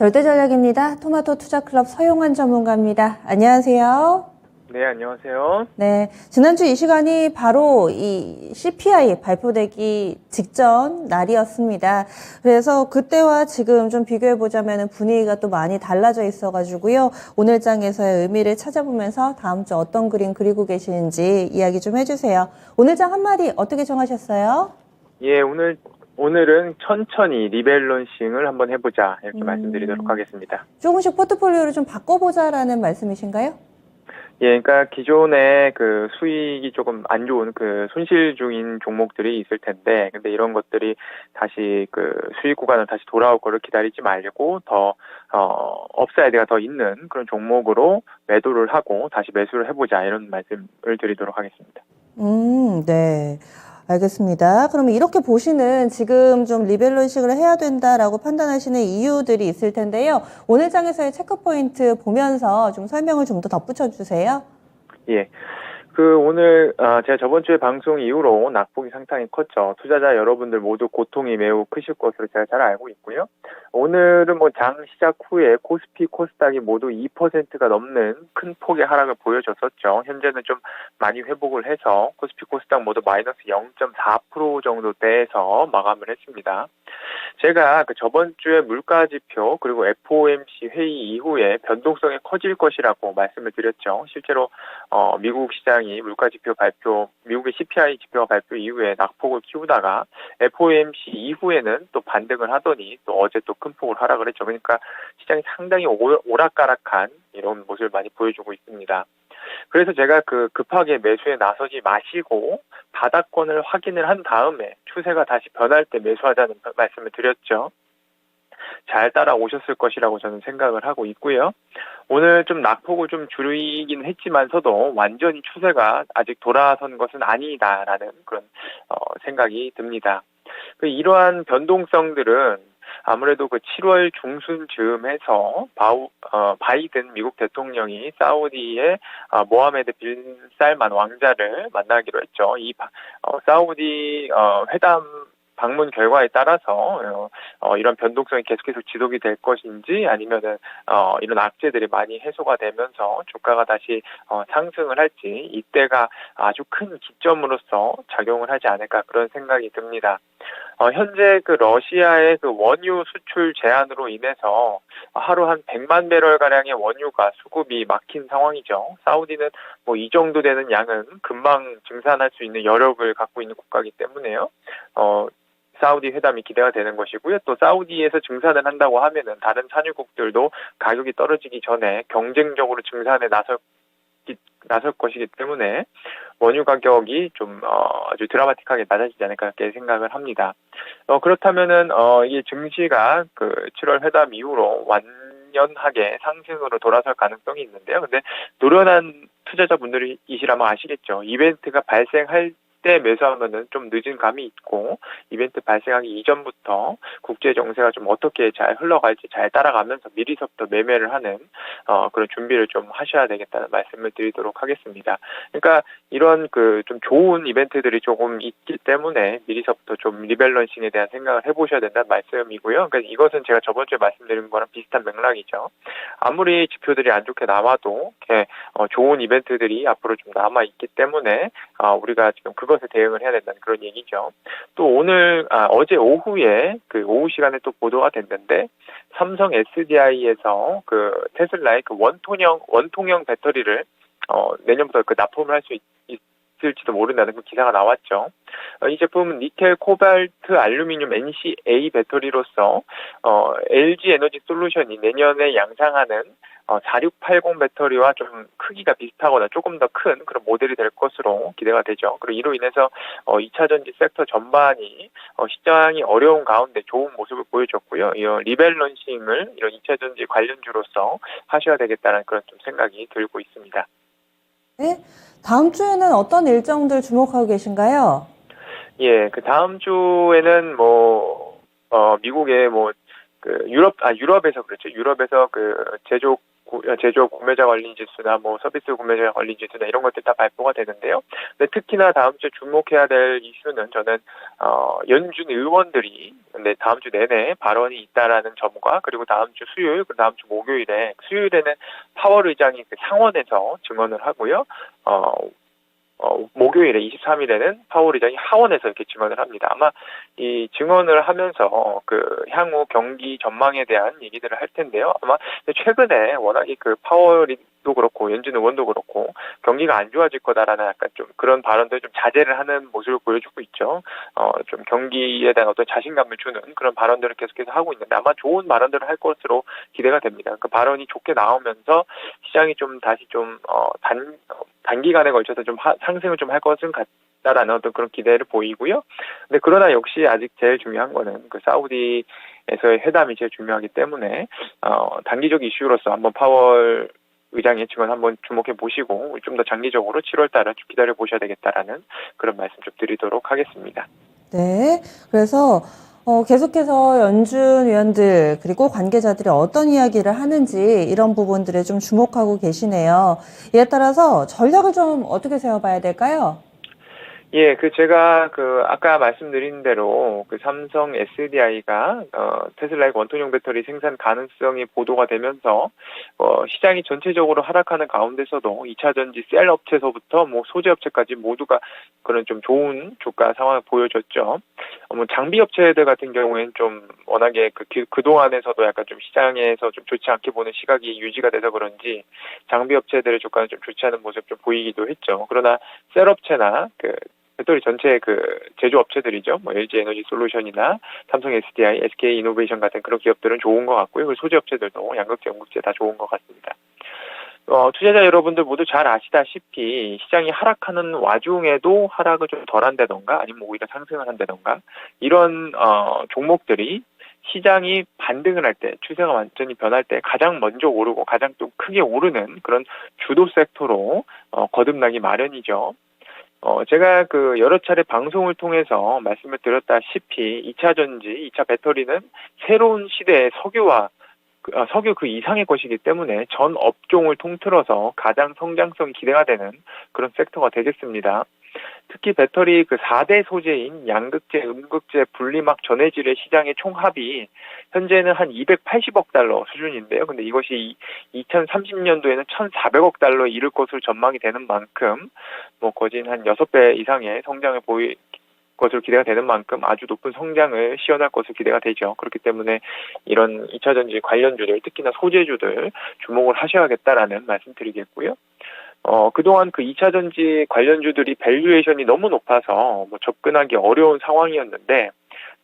절대전략입니다. 토마토 투자클럽 서용환 전문가입니다. 안녕하세요. 네, 안녕하세요. 네, 지난주 이 시간이 바로 이 CPI 발표되기 직전 날이었습니다. 그래서 그때와 지금 좀 비교해 보자면 분위기가 또 많이 달라져 있어가지고요. 오늘 장에서의 의미를 찾아보면서 다음 주 어떤 그림 그리고 계시는지 이야기 좀 해주세요. 오늘 장 한마디 어떻게 정하셨어요? 예, 오늘은 천천히 리밸런싱을 한번 해보자, 이렇게 말씀드리도록 하겠습니다. 조금씩 포트폴리오를 좀 바꿔보자라는 말씀이신가요? 예, 그러니까 기존에 그 수익이 조금 안 좋은 그 손실 중인 종목들이 있을 텐데, 근데 이런 것들이 다시 그 수익 구간을 다시 돌아올 거를 기다리지 말고 업사이드가 더 있는 그런 종목으로 매도를 하고 다시 매수를 해보자, 이런 말씀을 드리도록 하겠습니다. 네. 알겠습니다. 그러면 이렇게 보시는 지금 좀 리밸런싱을 해야 된다라고 판단하시는 이유들이 있을 텐데요. 오늘 장에서의 체크포인트 보면서 좀 설명을 좀 더 덧붙여 주세요. 예. 오늘, 제가 저번 주에 방송 이후로 낙폭이 상당히 컸죠. 투자자 여러분들 모두 고통이 매우 크실 것으로 제가 잘 알고 있고요. 오늘은 뭐 장 시작 후에 코스피, 코스닥이 모두 2%가 넘는 큰 폭의 하락을 보여줬었죠. 현재는 좀 많이 회복을 해서 코스피, 코스닥 모두 마이너스 0.4% 정도대에서 마감을 했습니다. 제가 그 저번 주에 물가지표 그리고 FOMC 회의 이후에 변동성이 커질 것이라고 말씀을 드렸죠. 실제로 미국 시장이 물가지표 발표, 미국의 CPI 지표 발표 이후에 낙폭을 키우다가 FOMC 이후에는 또 반등을 하더니 또 어제 또 큰 폭으로 하락을 했죠. 그러니까 시장이 상당히 오락가락한 이런 모습을 많이 보여주고 있습니다. 그래서 제가 급하게 매수에 나서지 마시고 바닥권을 확인을 한 다음에 추세가 다시 변할 때 매수하자는 말씀을 드렸죠. 잘 따라오셨을 것이라고 저는 생각을 하고 있고요. 오늘 좀 낙폭을 좀 줄이긴 했지만서도 완전히 추세가 아직 돌아선 것은 아니다라는 그런 생각이 듭니다. 이러한 변동성들은 아무래도 7월 중순쯤 해서 바이든 미국 대통령이 사우디의 모하메드 빈 살만 왕자를 만나기로 했죠. 사우디 회담 방문 결과에 따라서 이런 변동성이 계속해서 지속이 될 것인지 아니면은 이런 악재들이 많이 해소가 되면서 주가가 다시 상승을 할지 이때가 아주 큰 기점으로서 작용을 하지 않을까 그런 생각이 듭니다. 현재 러시아의 원유 수출 제한으로 인해서 하루 한 100만 배럴 가량의 원유가 수급이 막힌 상황이죠. 사우디는 뭐 이 정도 되는 양은 금방 증산할 수 있는 여력을 갖고 있는 국가이기 때문에요. 사우디 회담이 기대가 되는 것이고요. 또 사우디에서 증산을 한다고 하면은 다른 산유국들도 가격이 떨어지기 전에 경쟁적으로 증산에 나설 것이기 때문에 원유 가격이 좀 아주 드라마틱하게 낮아지지 않을까 그렇게 생각을 합니다. 그렇다면은 이게 증시가 7월 회담 이후로 완연하게 상승으로 돌아설 가능성이 있는데요. 근데 노련한 투자자분들이시라면 아시겠죠. 이벤트가 발생할 때 매수하면은 좀 늦은 감이 있고 이벤트 발생하기 이전부터 국제 정세가 좀 어떻게 잘 흘러갈지 잘 따라가면서 미리서부터 매매를 하는 그런 준비를 좀 하셔야 되겠다는 말씀을 드리도록 하겠습니다. 그러니까 이런 좀 좋은 이벤트들이 조금 있기 때문에 미리서부터 좀 리밸런싱에 대한 생각을 해보셔야 된다는 말씀이고요. 그러니까 이것은 제가 저번 주에 말씀드린 거랑 비슷한 맥락이죠. 아무리 지표들이 안 좋게 나와도 이렇게 좋은 이벤트들이 앞으로 좀 남아 있기 때문에 우리가 지금 그것에 대응을 해야 된다는 그런 얘기죠. 또 어제 오후에 오후 시간에 또 보도가 됐는데 삼성 SDI에서 테슬라의 원통형 배터리를 내년부터 납품을 할 수 있을지도 모른다는 기사가 나왔죠. 이 제품은 니켈, 코발트, 알루미늄, NCA 배터리로서 LG 에너지 솔루션이 내년에 양산하는 4680 배터리와 좀 크기가 비슷하거나 조금 더 큰 그런 모델이 될 것으로 기대가 되죠. 그리고 이로 인해서 2차전지 섹터 전반이 시장이 어려운 가운데 좋은 모습을 보여줬고요. 이 리밸런싱을 이런 2차전지 관련주로서 하셔야 되겠다는 그런 좀 생각이 들고 있습니다. 네. 다음 주에는 어떤 일정들 주목하고 계신가요? 예, 다음 주에는 미국의 유럽에서 그렇죠. 유럽에서 제조 제조업 구매자 관리 지수나 뭐 서비스 구매자 관리 지수나 이런 것들 다 발표가 되는데요. 근데 특히나 다음 주에 주목해야 될 이슈는 저는 연준 의원들이 근데 다음 주 내내 발언이 있다라는 점과 그리고 다음 주 수요일, 그리고 다음 주 수요일에는 파월 의장이 그 상원에서 증언을 하고요. 목요일에 23일에는 파월 의장이 하원에서 이렇게 증언을 합니다. 아마 이 증언을 하면서 그 향후 경기 전망에 대한 얘기들을 할 텐데요. 아마 최근에 워낙에 그 파월도 그렇고 연준 의원도 그렇고 경기가 안 좋아질 거다라는 약간 좀 그런 발언들 좀 자제를 하는 모습을 보여주고 있죠. 좀 경기에 대한 어떤 자신감을 주는 그런 발언들을 계속해서 하고 있는데 아마 좋은 발언들을 할 것으로 기대가 됩니다. 그 발언이 좋게 나오면서 시장이 좀 다시 좀 단기간에 걸쳐서 좀 상승을 좀 할 것은 같다라는 어떤 그런 기대를 보이고요. 근데 그러나 역시 아직 제일 중요한 거는 그 사우디에서의 회담이 제일 중요하기 때문에 단기적 이슈로서 한번 파월 의장의 증언 한번 주목해 보시고 좀 더 장기적으로 7월 달을 기다려 보셔야 되겠다라는 그런 말씀 좀 드리도록 하겠습니다. 네. 그래서 계속해서 연준 위원들 그리고 관계자들이 어떤 이야기를 하는지 이런 부분들에 좀 주목하고 계시네요. 이에 따라서 전략을 좀 어떻게 세워봐야 될까요? 예, 제가 아까 말씀드린 대로 삼성 SDI가 테슬라의 원통형 배터리 생산 가능성이 보도가 되면서 시장이 전체적으로 하락하는 가운데서도 2차 전지 셀 업체서부터 뭐 소재 업체까지 모두가 그런 좀 좋은 주가 상황을 보여줬죠. 뭐 장비 업체들 같은 경우에는 좀 워낙에 그동안에서도 약간 좀 시장에서 좀 좋지 않게 보는 시각이 유지가 돼서 그런지 장비 업체들의 주가는 좀 좋지 않은 모습 좀 보이기도 했죠. 그러나 셀 업체나 배터리 전체 제조업체들이죠. 뭐 LG 에너지 솔루션이나 삼성 SDI, SK 이노베이션 같은 그런 기업들은 좋은 것 같고요. 그리고 소재업체들도 양극재, 연극재 다 좋은 것 같습니다. 투자자 여러분들 모두 잘 아시다시피 시장이 하락하는 와중에도 하락을 좀 덜 한다던가 아니면 오히려 상승을 한다던가 이런 종목들이 시장이 반등을 할 때, 추세가 완전히 변할 때 가장 먼저 오르고 가장 또 크게 오르는 그런 주도 섹터로 거듭나기 마련이죠. 제가 여러 차례 방송을 통해서 말씀을 드렸다시피 2차 전지, 2차 배터리는 새로운 시대의 석유 그 이상의 것이기 때문에 전 업종을 통틀어서 가장 성장성이 기대가 되는 그런 섹터가 되겠습니다. 특히 배터리 4대 소재인 양극재, 음극재, 분리막, 전해질의 시장의 총합이 현재는 한 280억 달러 수준인데요. 근데 이것이 2030년도에는 1,400억 달러에 이를 것으로 전망이 되는 만큼 뭐 거진 한 6배 이상의 성장을 보일 것으로 기대가 되는 만큼 아주 높은 성장을 시현할 것으로 기대가 되죠. 그렇기 때문에 이런 2차 전지 관련주들, 특히나 소재주들 주목을 하셔야겠다라는 말씀 드리겠고요. 그동안 2차 전지 관련주들이 밸류에이션이 너무 높아서 뭐 접근하기 어려운 상황이었는데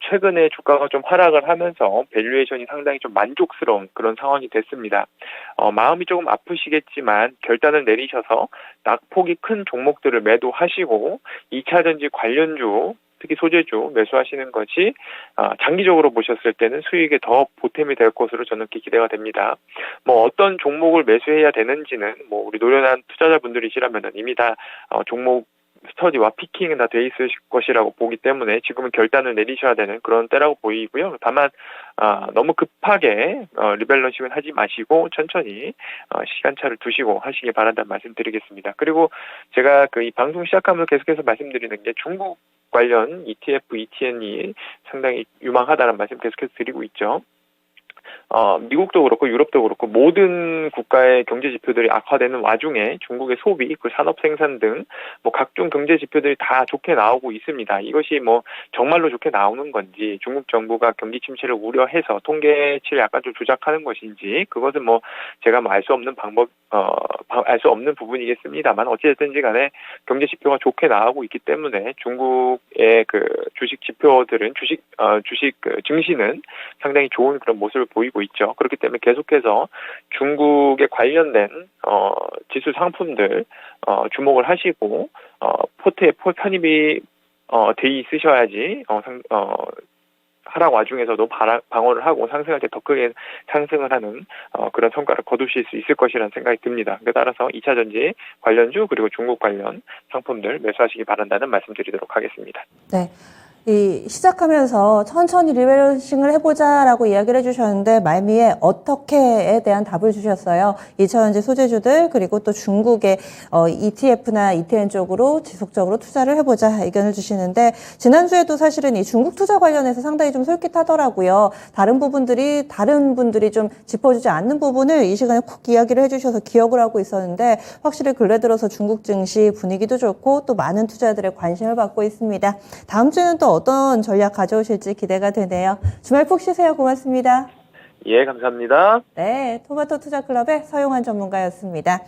최근에 주가가 좀 하락을 하면서 밸류에이션이 상당히 좀 만족스러운 그런 상황이 됐습니다. 마음이 조금 아프시겠지만 결단을 내리셔서 낙폭이 큰 종목들을 매도하시고 2차 전지 관련주 특히 소재주 매수하시는 것이 장기적으로 보셨을 때는 수익에 더 보탬이 될 것으로 저는 기대가 됩니다. 뭐 어떤 종목을 매수해야 되는지는 뭐 우리 노련한 투자자분들이시라면 이미 다 종목 스터디와 피킹은 다 돼 있을 것이라고 보기 때문에 지금은 결단을 내리셔야 되는 그런 때라고 보이고요. 다만 너무 급하게 리밸런싱은 하지 마시고 천천히 시간차를 두시고 하시기 바란다는 말씀드리겠습니다. 그리고 제가 이 방송 시작하면서 계속해서 말씀드리는 게 중국 관련 ETF, ETN이 상당히 유망하다는 말씀 계속해서 드리고 있죠. 미국도 그렇고 유럽도 그렇고 모든 국가의 경제 지표들이 악화되는 와중에 중국의 소비, 산업 생산 등 뭐 각종 경제 지표들이 다 좋게 나오고 있습니다. 이것이 뭐 정말로 좋게 나오는 건지 중국 정부가 경기 침체를 우려해서 통계치를 약간 좀 조작하는 것인지 그것은 뭐 제가 알 수 없는 알 수 없는 부분이겠습니다만 어찌됐든지 간에 경제 지표가 좋게 나오고 있기 때문에 중국의 주식 지표들은 주식 증시는 상당히 좋은 그런 모습을 보이고 있죠. 그렇기 때문에 계속해서 중국에 관련된 지수 상품들 주목을 하시고 포트에 편입이 돼 있으셔야지 하락 와중에서도 방어를 하고 상승할 때 더 크게 상승을 하는 그런 성과를 거두실 수 있을 것이라는 생각이 듭니다. 따라서 2차 전지 관련주 그리고 중국 관련 상품들 매수하시기 바란다는 말씀드리도록 하겠습니다. 네. 시작하면서 천천히 리밸런싱을 해보자라고 이야기를 해주셨는데 말미에 어떻게에 대한 답을 주셨어요. 2차전지 소재주들 그리고 또 중국의 ETF나 ETN 쪽으로 지속적으로 투자를 해보자 의견을 주시는데 지난주에도 사실은 이 중국 투자 관련해서 상당히 좀 솔깃하더라고요. 다른 분들이 좀 짚어주지 않는 부분을 이 시간에 콕 이야기를 해주셔서 기억을 하고 있었는데 확실히 근래 들어서 중국 증시 분위기도 좋고 또 많은 투자들의 관심을 받고 있습니다. 다음 주에는 또 어떤 전략 가져오실지 기대가 되네요. 주말 푹 쉬세요. 고맙습니다. 예, 감사합니다. 네, 토마토 투자클럽의 서용환 전문가였습니다.